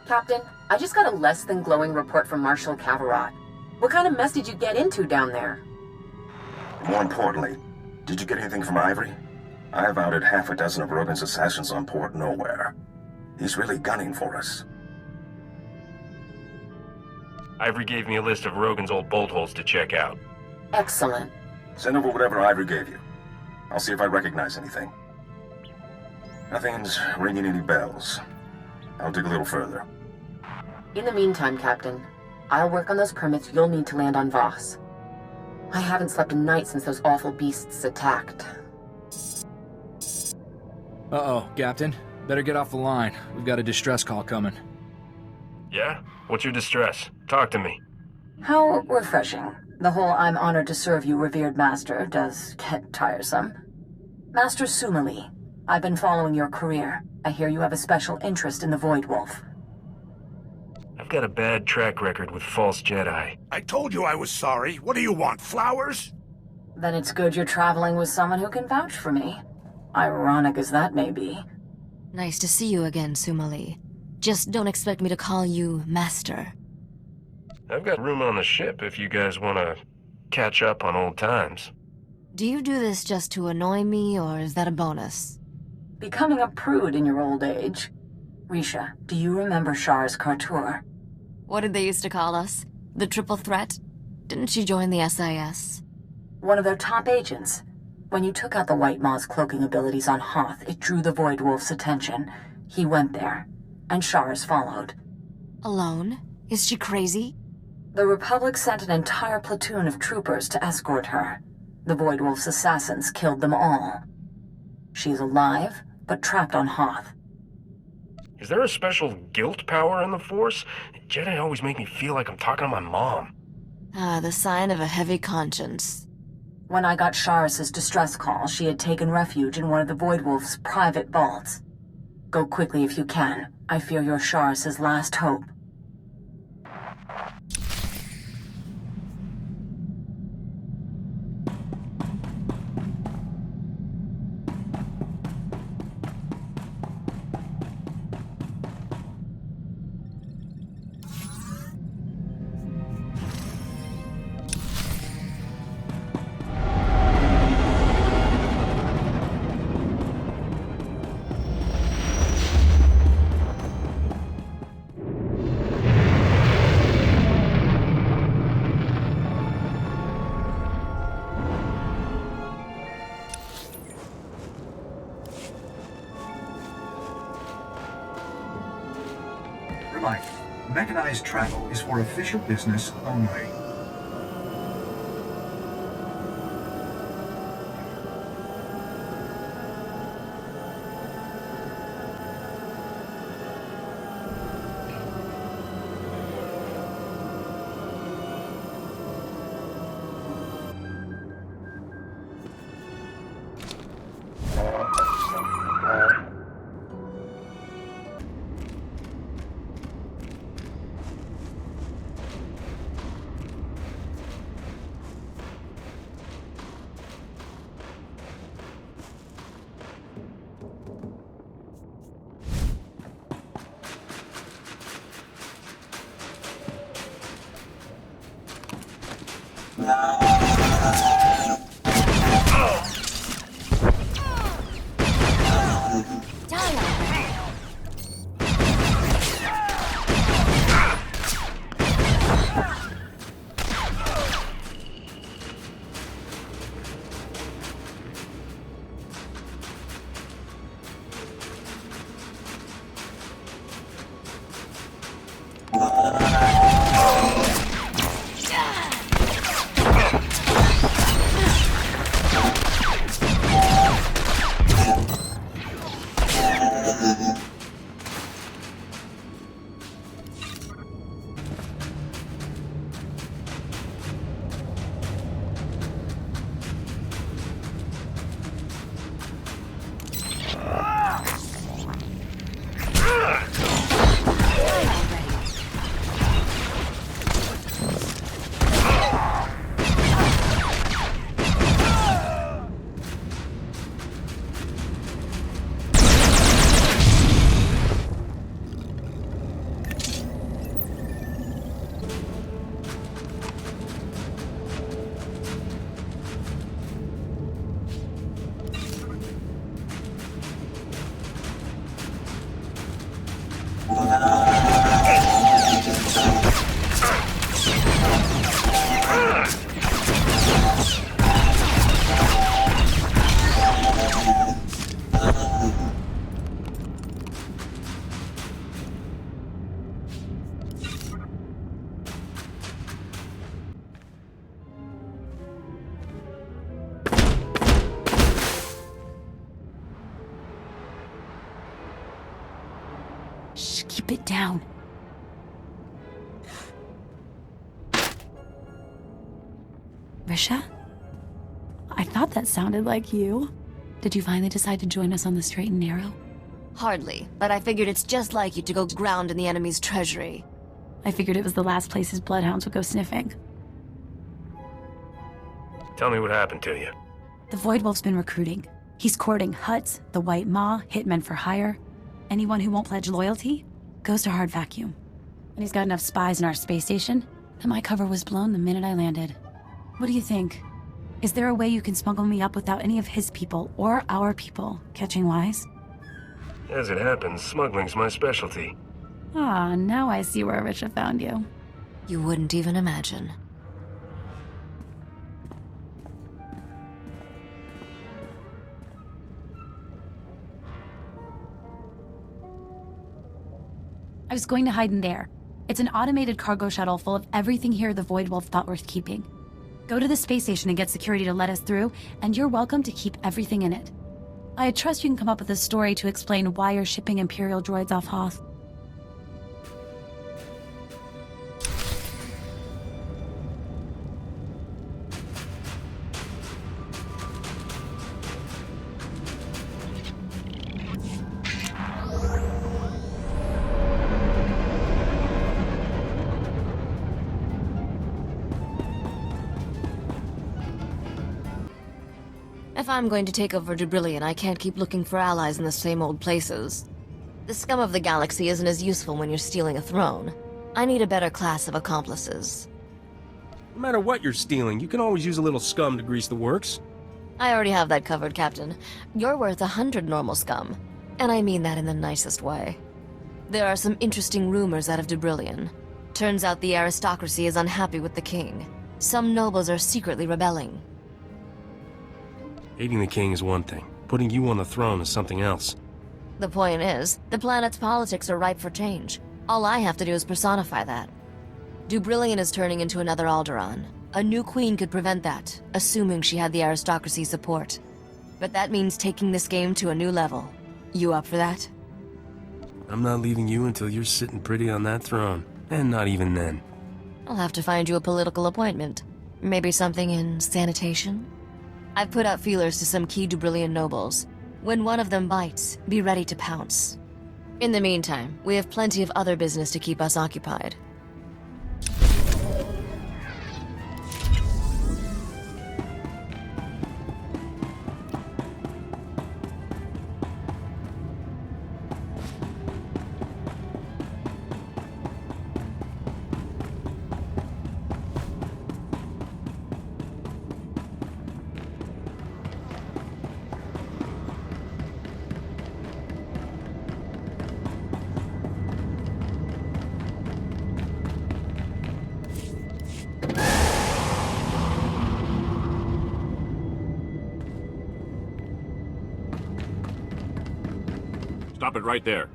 Captain, I just got a less than glowing report from Marshal Cavarot. What kind of mess did you get into down there? More importantly, did you get anything from Ivory? I've outed half a dozen of Rogan's assassins on Port Nowhere. He's really gunning for us. Ivory gave me a list of Rogan's old bolt holes to check out. Excellent. Send over whatever Ivory gave you. I'll see if I recognize anything. Nothing's ringing any bells. I'll dig a little further. In the meantime, Captain, I'll work on those permits you'll need to land on Voss. I haven't slept a night since those awful beasts attacked. Uh-oh, Captain. Better get off the line. We've got a distress call coming. Yeah? What's your distress? Talk to me. How refreshing. The whole "I'm honored to serve you, revered master" does get tiresome. Master Sumali, I've been following your career. I hear you have a special interest in the Void Wolf. I've got a bad track record with false Jedi. I told you I was sorry. What do you want, flowers? Then it's good you're traveling with someone who can vouch for me. Ironic as that may be. Nice to see you again, Sumali. Just don't expect me to call you Master. I've got room on the ship if you guys want to catch up on old times. Do you do this just to annoy me, or is that a bonus? Becoming a prude in your old age. Risha, do you remember Char's Kartur? What did they used to call us? The Triple Threat? Didn't she join the SIS? One of their top agents. When you took out the White Maw's cloaking abilities on Hoth, it drew the Void Wolf's attention. He went there, and Char's followed. Alone? Is she crazy? The Republic sent an entire platoon of troopers to escort her. The Void Wolf's assassins killed them all. She's alive, but trapped on Hoth. Is there a special guilt power in the Force? Jedi always make me feel like I'm talking to my mom. Ah, the sign of a heavy conscience. When I got Sharis's distress call, she had taken refuge in one of the Void Wolf's private vaults. Go quickly if you can. I fear you're Sharis's last hope. Reminder, mechanized travel is for official business only. Shh, keep it down. Risha? I thought that sounded like you. Did you finally decide to join us on the straight and narrow? Hardly, but I figured it's just like you to go ground in the enemy's treasury. I figured it was the last place his bloodhounds would go sniffing. Tell me what happened to you. The Void Wolf's been recruiting. He's courting Huts, the White Maw, hitmen for hire. Anyone who won't pledge loyalty goes to hard vacuum. And he's got enough spies in our space station that my cover was blown the minute I landed. What do you think? Is there a way you can smuggle me up without any of his people or our people catching wise? As it happens, smuggling's my specialty. Ah, now I see where Risha found you. You wouldn't even imagine. I was going to hide in there. It's an automated cargo shuttle full of everything here the Void Wolf thought worth keeping. Go to the space station and get security to let us through, and you're welcome to keep everything in it. I trust you can come up with a story to explain why you're shipping Imperial droids off Hoth. If I'm going to take over Dubrillion, I can't keep looking for allies in the same old places. The scum of the galaxy isn't as useful when you're stealing a throne. I need a better class of accomplices. No matter what you're stealing, you can always use a little scum to grease the works. I already have that covered, Captain. You're worth 100 normal scum. And I mean that in the nicest way. There are some interesting rumors out of Dubrillion. Turns out the aristocracy is unhappy with the king. Some nobles are secretly rebelling. Hating the king is one thing. Putting you on the throne is something else. The point is, the planet's politics are ripe for change. All I have to do is personify that. Dubrillion is turning into another Alderaan. A new queen could prevent that, assuming she had the aristocracy's support. But that means taking this game to a new level. You up for that? I'm not leaving you until you're sitting pretty on that throne. And not even then. I'll have to find you a political appointment. Maybe something in sanitation? I've put out feelers to some key Dubrillion nobles. When one of them bites, be ready to pounce. In the meantime, we have plenty of other business to keep us occupied. Stop it right there.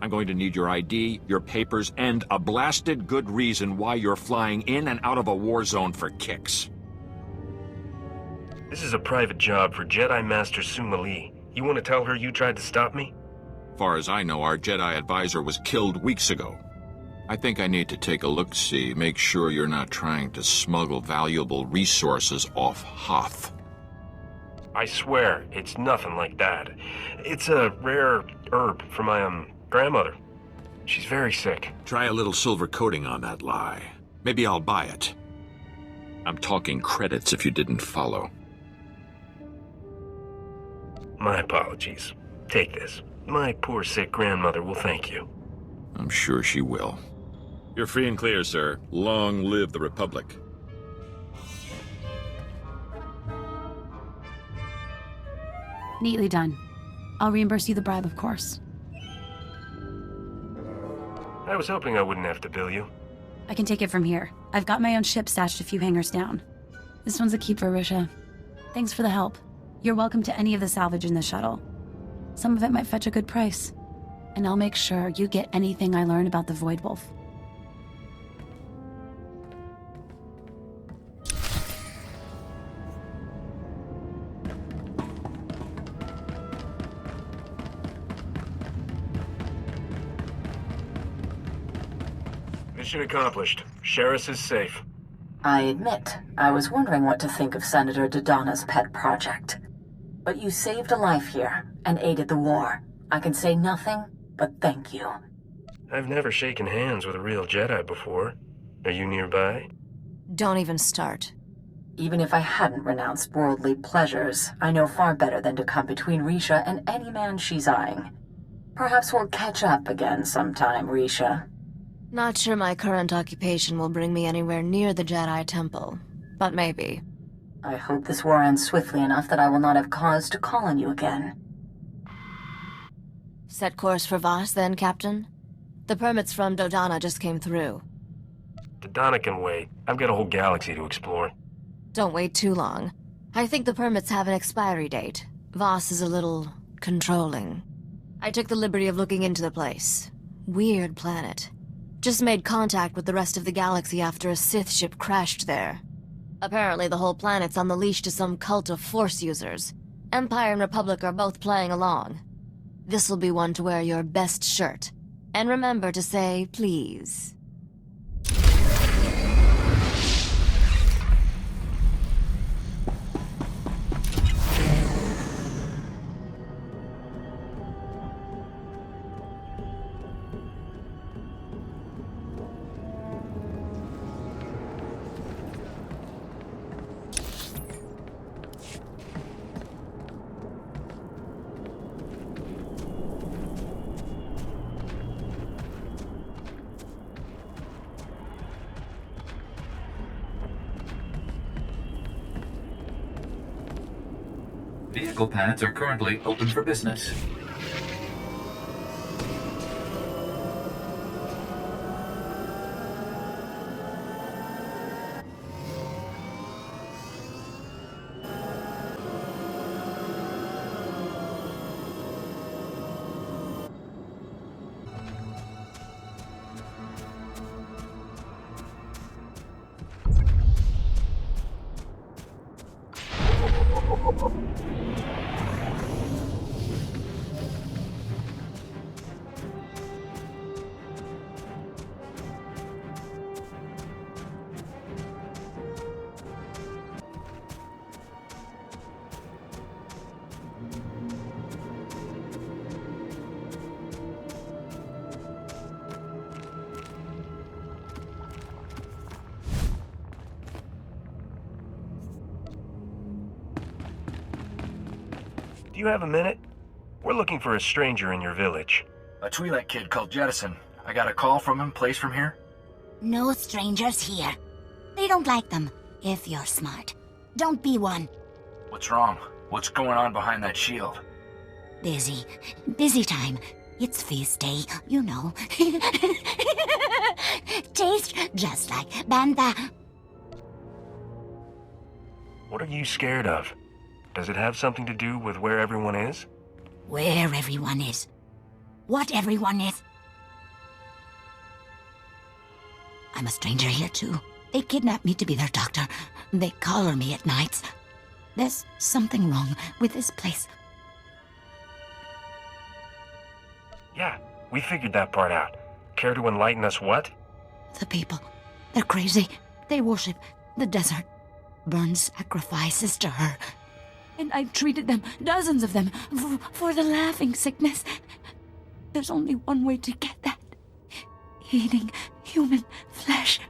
I'm going to need your ID, your papers, and a blasted good reason why you're flying in and out of a war zone for kicks. This is a private job for Jedi Master Smuggler. You want to tell her you tried to stop me? Far as I know, our Jedi advisor was killed weeks ago. I think I need to take a look-see, make sure you're not trying to smuggle valuable resources off Hoth. I swear, it's nothing like that. It's a rare herb for my, grandmother. She's very sick. Try a little silver coating on that lie. Maybe I'll buy it. I'm talking credits if you didn't follow. My apologies. Take this. My poor sick grandmother will thank you. I'm sure she will. You're free and clear, sir. Long live the Republic. Neatly done. I'll reimburse you the bribe, of course. I was hoping I wouldn't have to bill you. I can take it from here. I've got my own ship stashed a few hangars down. This one's a keeper, Risha. Thanks for the help. You're welcome to any of the salvage in the shuttle. Some of it might fetch a good price. And I'll make sure you get anything I learn about the Void Wolf. Mission accomplished. Sheriff is safe. I admit, I was wondering what to think of Senator Dodonna's pet project. But you saved a life here, and aided the war. I can say nothing but thank you. I've never shaken hands with a real Jedi before. Are you nearby? Don't even start. Even if I hadn't renounced worldly pleasures, I know far better than to come between Risha and any man she's eyeing. Perhaps we'll catch up again sometime, Risha. Not sure my current occupation will bring me anywhere near the Jedi Temple, but maybe. I hope this war ends swiftly enough that I will not have cause to call on you again. Set course for Voss, then, Captain? The permits from Dodonna just came through. Dodonna can wait. I've got a whole galaxy to explore. Don't wait too long. I think the permits have an expiry date. Voss is a little controlling. I took the liberty of looking into the place. Weird planet. Just made contact with the rest of the galaxy after a Sith ship crashed there. Apparently the whole planet's on the leash to some cult of Force users. Empire and Republic are both playing along. This'll be one to wear your best shirt. And remember to say please. Vehicle pads are currently open for business. Do you have a minute? We're looking for a stranger in your village. A Twi'lek kid called Jettison. I got a call from him, place from here. No strangers here. They don't like them, if you're smart. Don't be one. What's wrong? What's going on behind that shield? Busy. Busy time. It's feast day, you know. Taste just like Bantha. What are you scared of? Does it have something to do with where everyone is? Where everyone is. What everyone is. I'm a stranger here, too. They kidnapped me to be their doctor. They collar me at nights. There's something wrong with this place. Yeah, we figured that part out. Care to enlighten us what? The people. They're crazy. They worship the desert. Burn sacrifices to her. And I treated them, dozens of them, for the laughing sickness. There's only one way to get that. Eating human flesh.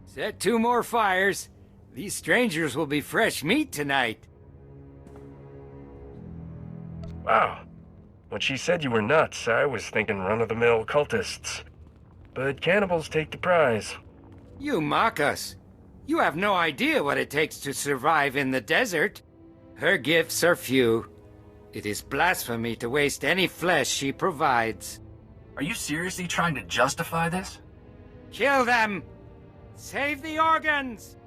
Set 2 more fires. These strangers will be fresh meat tonight. Wow. When she said you were nuts, I was thinking run-of-the-mill cultists. But cannibals take the prize. You mock us. You have no idea what it takes to survive in the desert. Her gifts are few. It is blasphemy to waste any flesh she provides. Are you seriously trying to justify this? Kill them! Save the organs!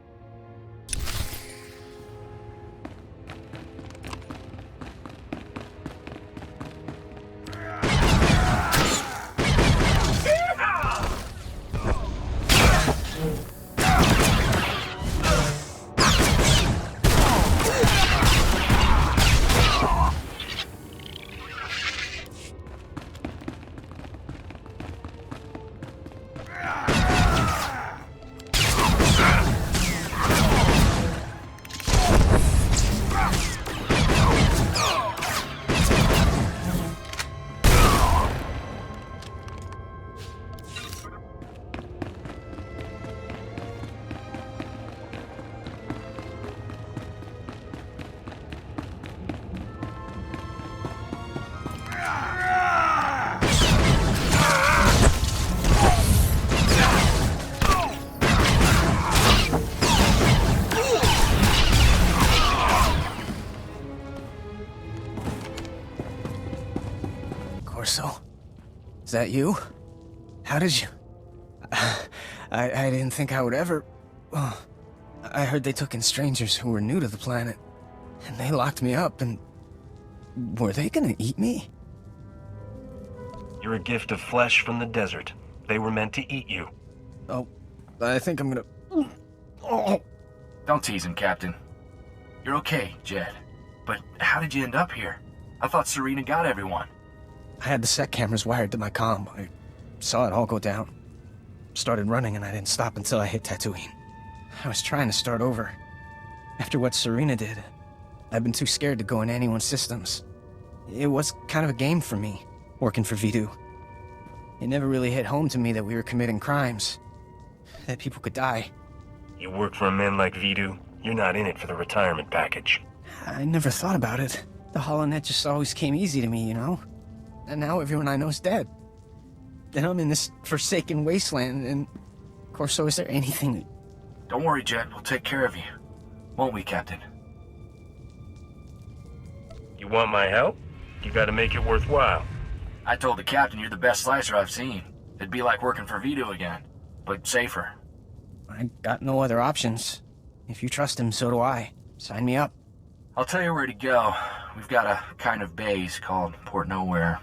Corso? Is that you? How did you... I didn't think I would ever... Oh, I heard they took in strangers who were new to the planet. And they locked me up and... Were they gonna eat me? You're a gift of flesh from the desert. They were meant to eat you. Oh, I think I'm gonna... Oh. Don't tease him, Captain. You're okay, Jed. But how did you end up here? I thought Serena got everyone. I had the sec cameras wired to my comm. I saw it all go down. Started running and I didn't stop until I hit Tatooine. I was trying to start over. After what Serena did, I've been too scared to go in anyone's systems. It was kind of a game for me, working for Vidu. It never really hit home to me that we were committing crimes. That people could die. You work for a man like Vidu, you're not in it for the retirement package. I never thought about it. The HoloNet just always came easy to me, you know? And now everyone I know's dead. And I'm in this forsaken wasteland, and... Corso, is there anything... Don't worry, Jed. We'll take care of you. Won't we, Captain? You want my help? You gotta make it worthwhile. I told the Captain you're the best slicer I've seen. It'd be like working for Vidu again, but safer. I got no other options. If you trust him, so do I. Sign me up. I'll tell you where to go. We've got a kind of base called Port Nowhere.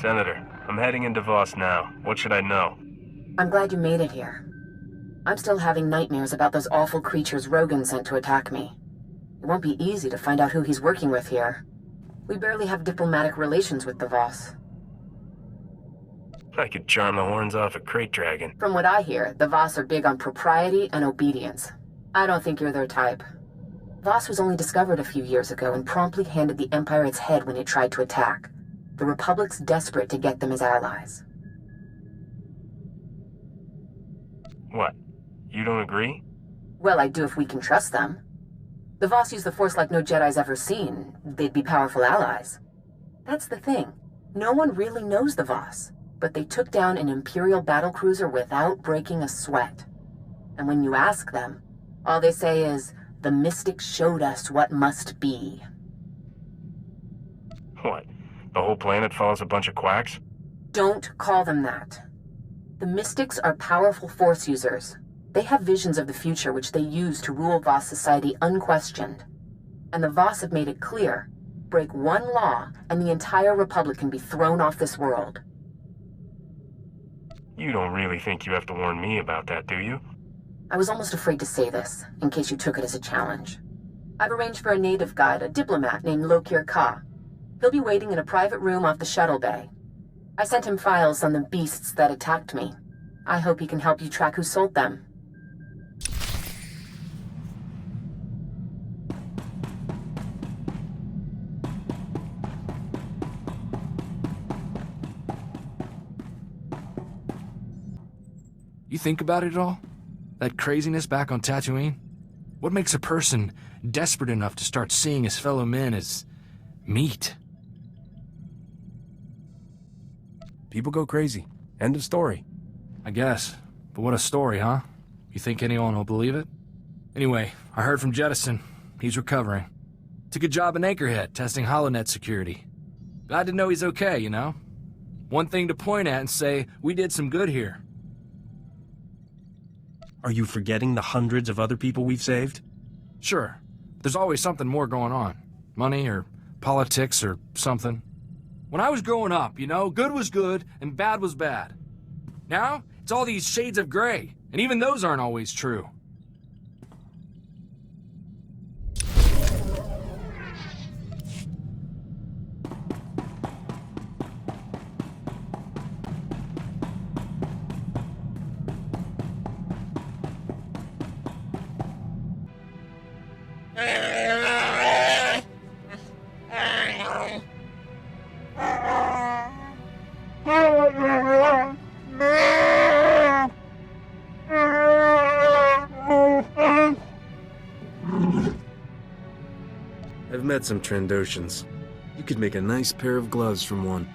Senator, I'm heading into Voss now. What should I know? I'm glad you made it here. I'm still having nightmares about those awful creatures Rogan sent to attack me. It won't be easy to find out who he's working with here. We barely have diplomatic relations with the Voss. I could charm the horns off a crate dragon. From what I hear, the Voss are big on propriety and obedience. I don't think you're their type. Voss was only discovered a few years ago and promptly handed the Empire its head when it tried to attack. The Republic's desperate to get them as allies. What? You don't agree? Well, I do if we can trust them. The Voss use the Force like no Jedi's ever seen. They'd be powerful allies. That's the thing. No one really knows the Voss, but they took down an Imperial battlecruiser without breaking a sweat. And when you ask them, all they say is, "The Mystics showed us what must be." What? The whole planet follows a bunch of quacks? Don't call them that. The Mystics are powerful Force users. They have visions of the future which they use to rule Voss society unquestioned. And the Voss have made it clear, break one law and the entire Republic can be thrown off this world. You don't really think you have to warn me about that, do you? I was almost afraid to say this, in case you took it as a challenge. I've arranged for a native guide, a diplomat named Lokir Ka. He'll be waiting in a private room off the shuttle bay. I sent him files on the beasts that attacked me. I hope he can help you track who sold them. You think about it all? That craziness back on Tatooine? What makes a person desperate enough to start seeing his fellow men as meat? People go crazy. End of story. I guess. But what a story, huh? You think anyone will believe it? Anyway, I heard from Jettison. He's recovering. Took a job in Anchorhead, testing HoloNet security. Glad to know he's okay, you know? One thing to point at and say, we did some good here. Are you forgetting the hundreds of other people we've saved? Sure. There's always something more going on. Money or politics or something. When I was growing up, you know, good was good and bad was bad. Now, it's all these shades of gray, and even those aren't always true. got some Trandoshans. You could make a nice pair of gloves from one.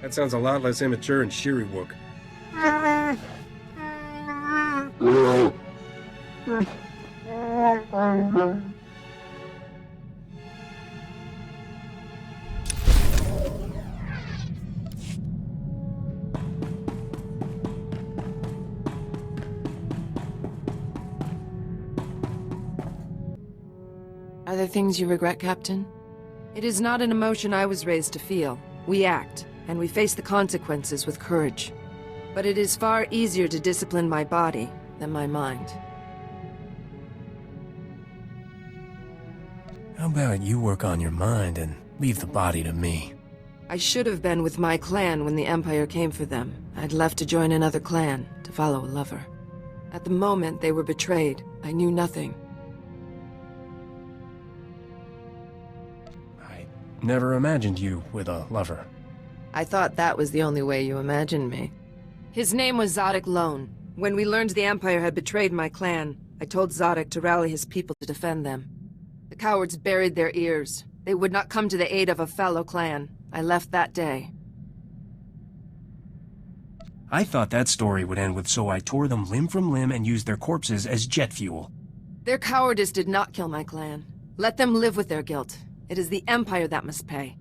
That sounds a lot less immature and Shiriwook. Are there things you regret, Captain? It is not an emotion I was raised to feel. We act, and we face the consequences with courage. But it is far easier to discipline my body than my mind. How about you work on your mind and leave the body to me? I should have been with my clan when the Empire came for them. I'd left to join another clan, to follow a lover. At the moment they were betrayed, I knew nothing. Never imagined you with a lover. I thought that was the only way you imagined me. His name was Zodic Lone. When we learned the Empire had betrayed my clan, I told Zodic to rally his people to defend them. The cowards buried their ears. They would not come to the aid of a fellow clan. I left that day. I thought that story would end with so I tore them limb from limb and used their corpses as jet fuel. Their cowardice did not kill my clan. Let them live with their guilt. It is the Empire that must pay.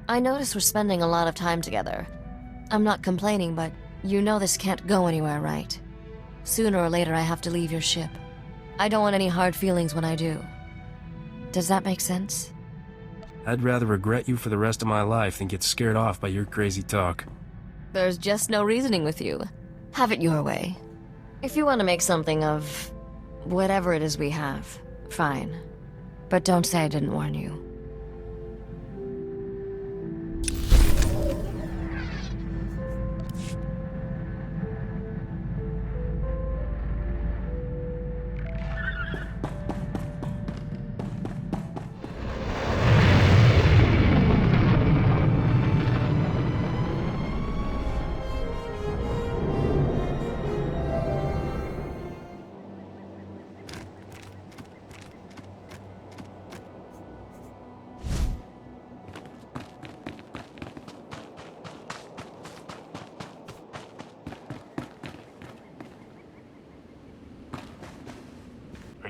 I notice we're spending a lot of time together. I'm not complaining, but you know this can't go anywhere, right? Sooner or later I have to leave your ship. I don't want any hard feelings when I do. Does that make sense? I'd rather regret you for the rest of my life than get scared off by your crazy talk. There's just no reasoning with you. Have it your way. If you want to make something of whatever it is we have, fine. But don't say I didn't warn you.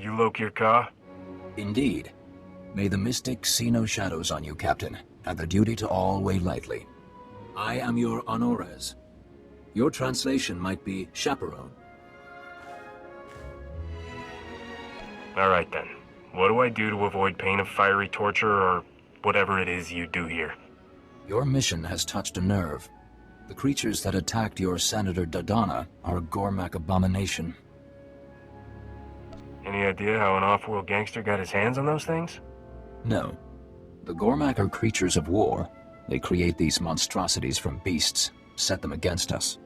You Loki Ka? Indeed. May the mystic see no shadows on you, Captain, and the duty to all weigh lightly. I am your Honores. Your translation might be chaperone. Alright then. What do I do to avoid pain of fiery torture or whatever it is you do here? Your mission has touched a nerve. The creatures that attacked your Senator Dodonna are a Gormak abomination. Any idea how an off-world gangster got his hands on those things? No. The Gormak are creatures of war. They create these monstrosities from beasts, set them against us.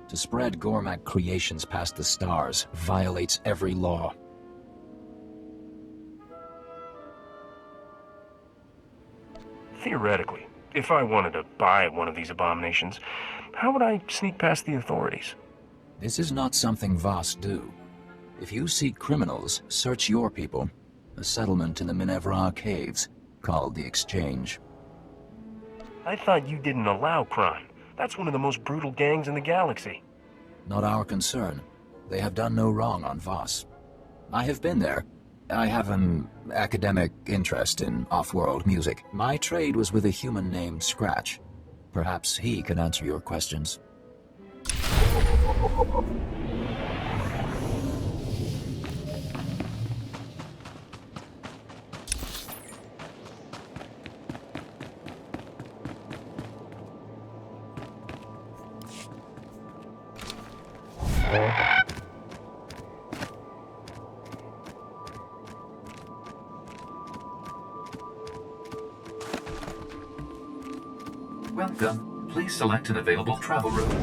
To spread Gormak creations past the stars violates every law. Theoretically, if I wanted to buy one of these abominations, how would I sneak past the authorities? This is not something Voss do. If you seek criminals, search your people. A settlement in the Minevra caves, called the Exchange. I thought you didn't allow crime. That's one of the most brutal gangs in the galaxy. Not our concern. They have done no wrong on Voss. I have been there. I have an academic interest in off-world music. My trade was with a human named Scratch. Perhaps he can answer your questions. Welcome. Please select an available travel route.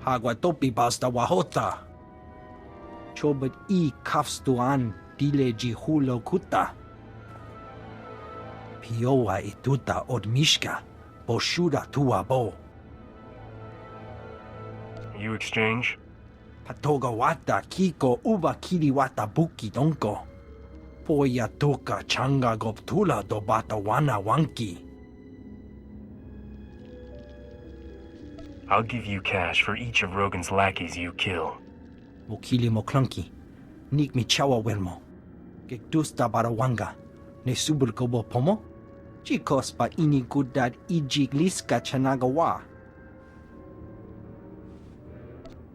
Hagwatopi basta wahota. Chobet I kafstuan dile jihulo kuta. Piowa ituta odmishka, boshuda tuabo. You exchange? Patoga wata kiko uba kiri wata buki donko. Poya toka changa goptula do bata wana wanki. I'll give you cash for each of Rogan's lackeys you kill. Mokili moklanki, nik mi chawa welmo. Gekdusta barawanga, ne subur kobo pomo? Chikos pa ini gudad ijigliska chanagawa.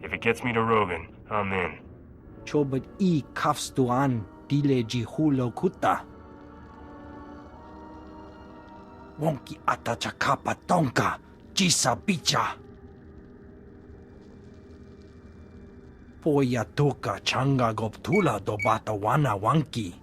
If it gets me to Rogan, I'm in. Chobet I kafstuan dile jihulo kuta. Wonki atachakapa tonka, jisa bicha. Poya toka changa goptula do bata wana wanki.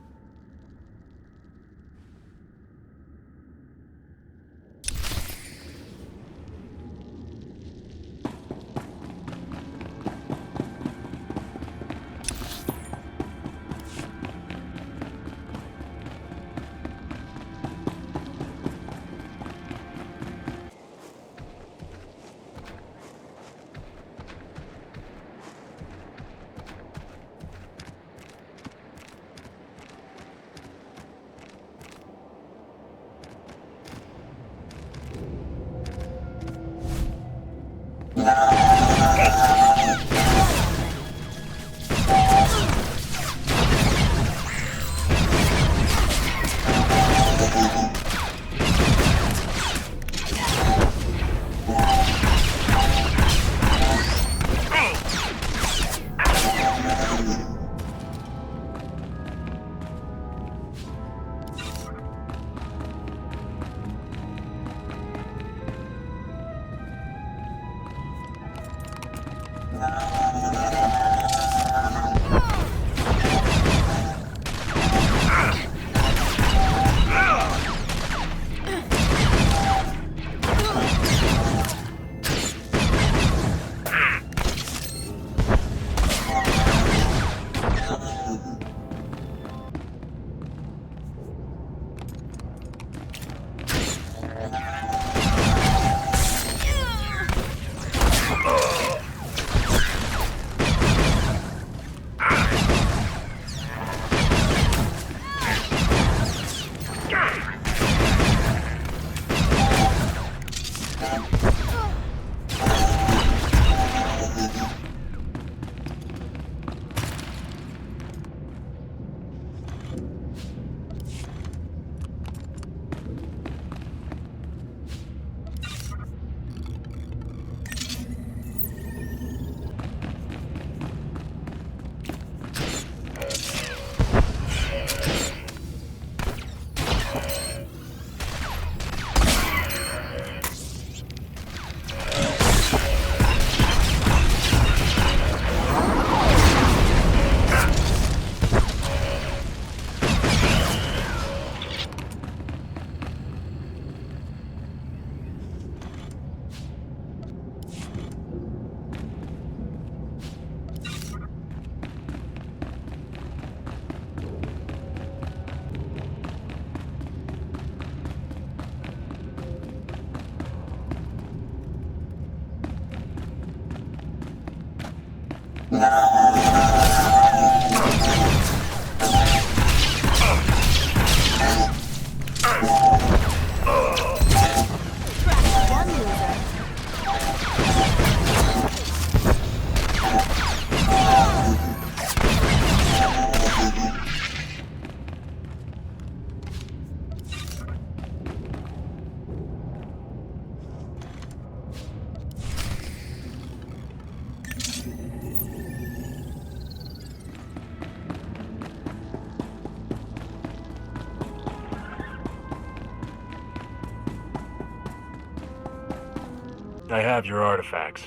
I have your artifacts.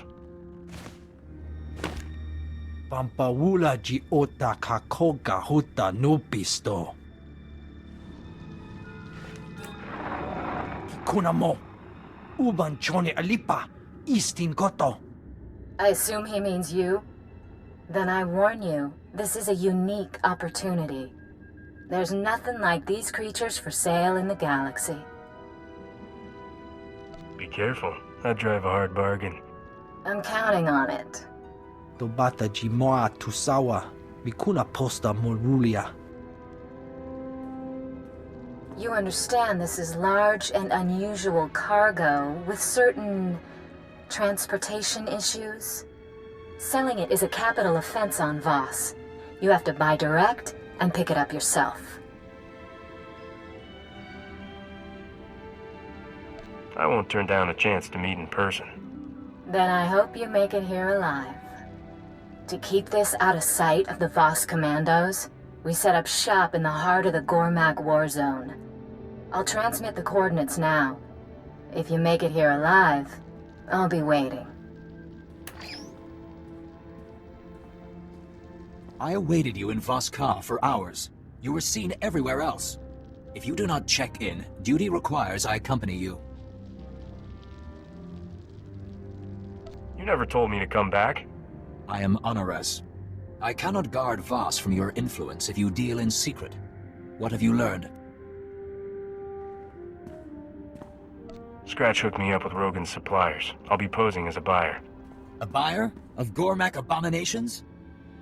Pampawula ji ota kakoga huta nupisto. Kuna mo. Uban chone alipa. Istin koto. I assume he means you? Then I warn you, this is a unique opportunity. There's nothing like these creatures for sale in the galaxy. Be careful. I drive a hard bargain. I'm counting on it. Tobata jimoa tusawa. Mikuna posta morulia. You understand this is large and unusual cargo with certain transportation issues? Selling it is a capital offense on Voss. You have to buy direct and pick it up yourself. I won't turn down a chance to meet in person. Then I hope you make it here alive. To keep this out of sight of the Voss commandos, we set up shop in the heart of the Gormak war zone. I'll transmit the coordinates now. If you make it here alive, I'll be waiting. I awaited you in Voss-Ka for hours. You were seen everywhere else. If you do not check in, duty requires I accompany you. You never told me to come back. I am Honores. I cannot guard Voss from your influence if you deal in secret. What have you learned? Scratch hooked me up with Rogan's suppliers. I'll be posing as a buyer. A buyer? Of Gormak abominations?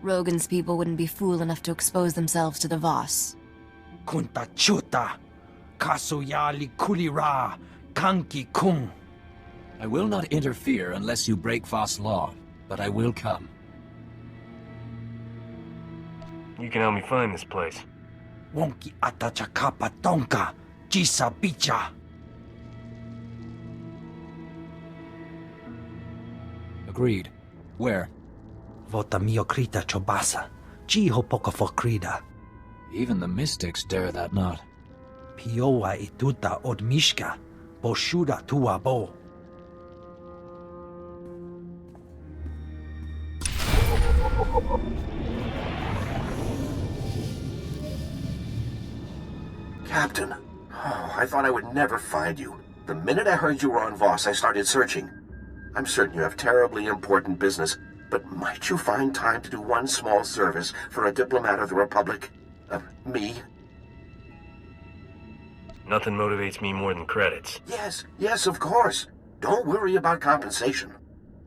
Rogan's people wouldn't be fool enough to expose themselves to the Voss. Kunta chuta. Kasoyali kulira. Kanki kung. I will not interfere unless you break Voss law, but I will come. You can help me find this place. Wonki atachakapa tonka. Jisa bicha. Agreed. Where? Vota miokrita chobasa. Jiho poka fokrida. Even the mystics dare that not. Piowa ituta od mishka. Boshuda tua bo. Captain, I thought I would never find you. The minute I heard you were on Voss, I started searching. I'm certain you have terribly important business, but might you find time to do one small service for a diplomat of the Republic? Me? Nothing motivates me more than credits. Yes, of course. Don't worry about compensation.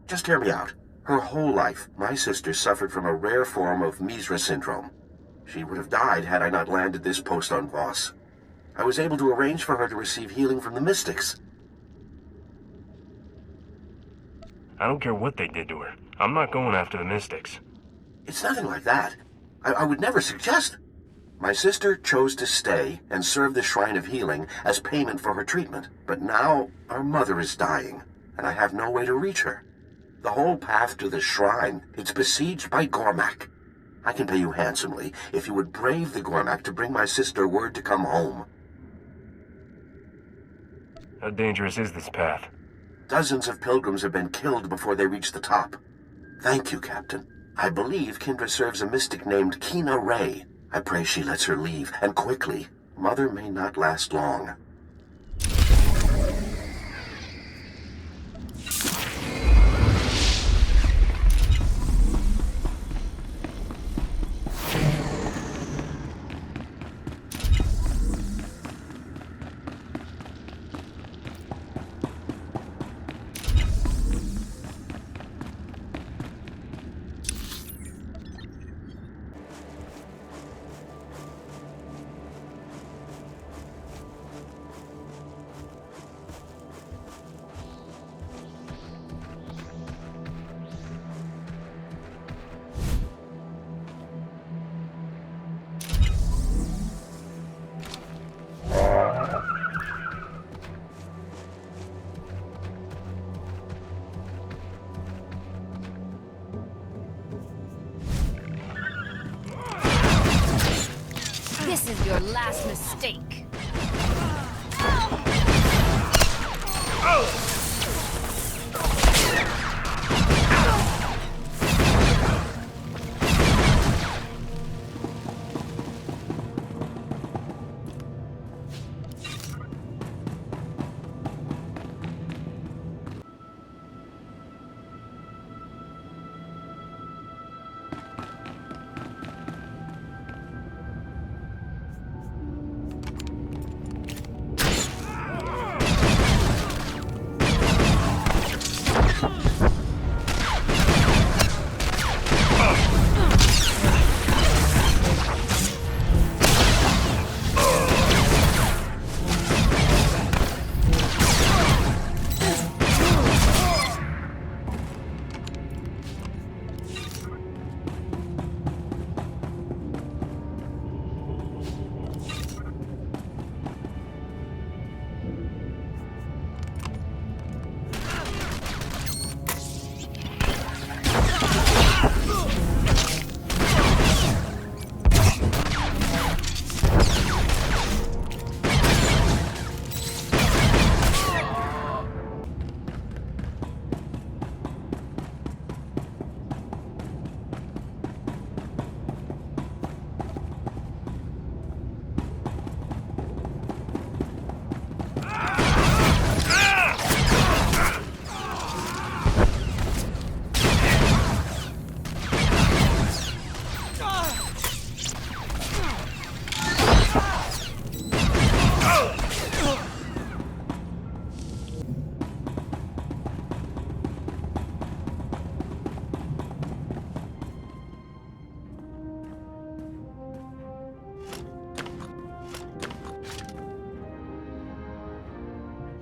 Just hear me out. Her whole life, my sister suffered from a rare form of Misra syndrome. She would have died had I not landed this post on Voss. I was able to arrange for her to receive healing from the mystics. I don't care what they did to her. I'm not going after the mystics. It's nothing like that. I would never suggest. My sister chose to stay and serve the Shrine of Healing as payment for her treatment. But now, our mother is dying, and I have no way to reach her. The whole path to the shrine, it's besieged by Gormak. I can pay you handsomely if you would brave the Gormak to bring my sister word to come home. How dangerous is this path? Dozens of pilgrims have been killed before they reach the top. Thank you, Captain. I believe Kendra serves a mystic named Kina Ray. I pray she lets her leave, and quickly. Mother may not last long. This is your last mistake.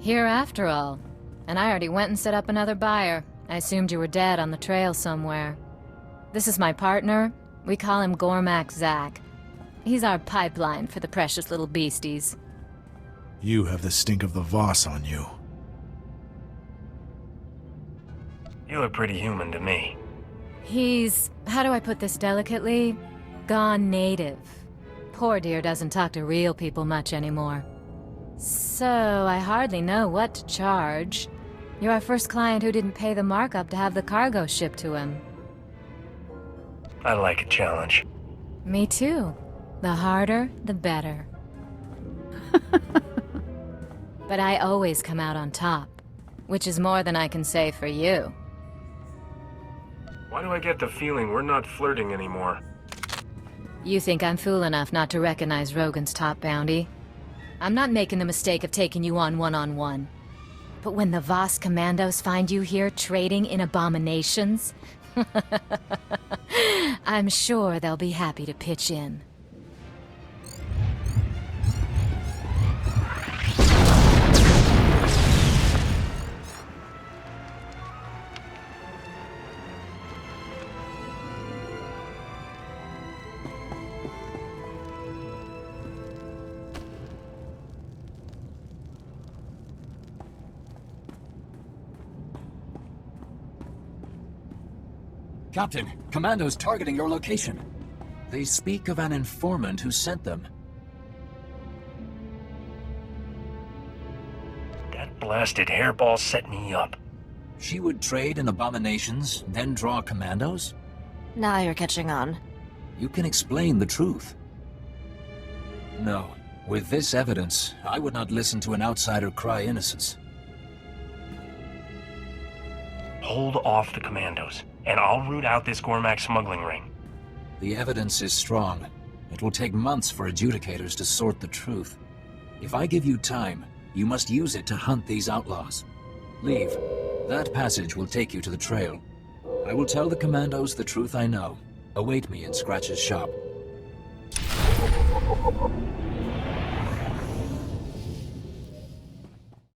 Here after all. And I already went and set up another buyer. I assumed you were dead on the trail somewhere. This is my partner. We call him Gormak Zach. He's our pipeline for the precious little beasties. You have the stink of the Voss on you. You look pretty human to me. He's, how do I put this delicately? Gone native. Poor dear doesn't talk to real people much anymore. So, I hardly know what to charge. You're our first client who didn't pay the markup to have the cargo shipped to him. I like a challenge. Me too. The harder, the better. But I always come out on top, which is more than I can say for you. Why do I get the feeling we're not flirting anymore? You think I'm fool enough not to recognize Rogan's top bounty? I'm not making the mistake of taking you on one-on-one. But when the Voss commandos find you here trading in abominations, I'm sure they'll be happy to pitch in. Captain, commandos targeting your location. They speak of an informant who sent them. That blasted hairball set me up. She would trade in abominations, then draw commandos? Now you're catching on. You can explain the truth. No. With this evidence, I would not listen to an outsider cry innocence. Hold off the commandos, and I'll root out this Gormak smuggling ring. The evidence is strong. It will take months for adjudicators to sort the truth. If I give you time, you must use it to hunt these outlaws. Leave. That passage will take you to the trail. I will tell the commandos the truth I know. Await me in Scratch's shop.